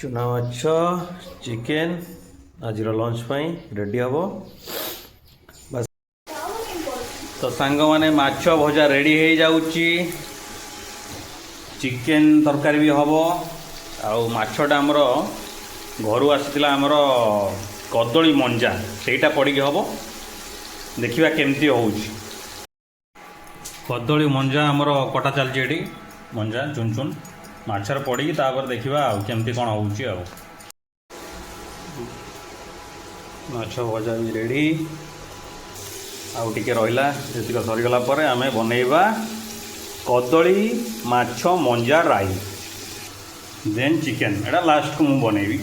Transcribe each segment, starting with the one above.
चुना माछ चिकेन आज लंच रेडी हम बस। तो सांग माने माछ भजा रेडी हो जाउची, चिकेन तरकारी भी हम आउ माछटा आमर घर आसीला आमर कदली मंजा सेटा पड़ी हम देखा केमती हो कदली मंजा आमर कटा चलती मंजा चुन चुन माछर पड़ी तापर देखा केमती कौन हो माछ भजा भी रेडी आउ टिके रहा ये सरीगला आम बनइबा कदली माछ मंजा राई देन चिकेन एटा लास्ट को मुझे बनइबी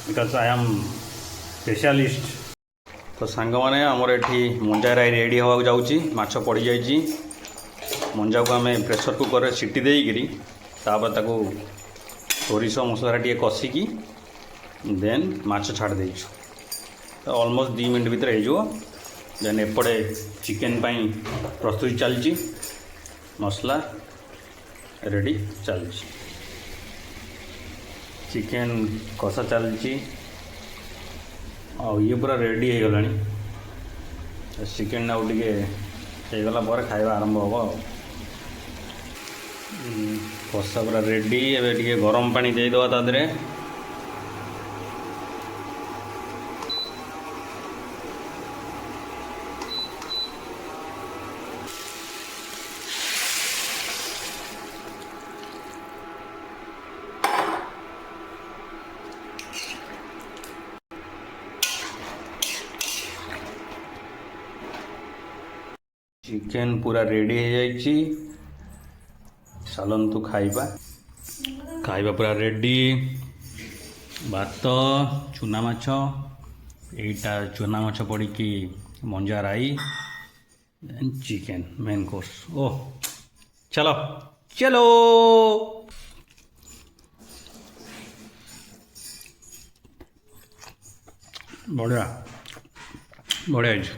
बिकज आई एम स्पेशलिस्ट। तो सांग मैंने आमर एठी मंजा राई रेडी हवा जाऊँगी माछ पड़ जाइए मंजा को आम प्रेसर कुकर सीटी देकरी तापर ताको सोरिष मसला टे कषिकी देन माछ छाड़ देचु तो ऑलमोस्ट 2 मिनट भितर हो देन एपटे चिकेन पाई प्रस्तुति चलची मसला रेडी चलची चिकेन कषा चलची ये पूरा रेडी हो गला चिकेन आउ टे होगला खाଇବା आरंभ हम कषा पूरा रेडी एवं टे गरम पानी देदेवा ता देहरे चिकेन पूरा रेडी हो जाइए चलतु खाइबा खाइबा पूरा रेडी भात चुना माछ एटा चुना माछ पड़ी कि मंजा राई देन चिकेन मेन कोर्स। ओह चलो चलो बढ़िया बढ़िया।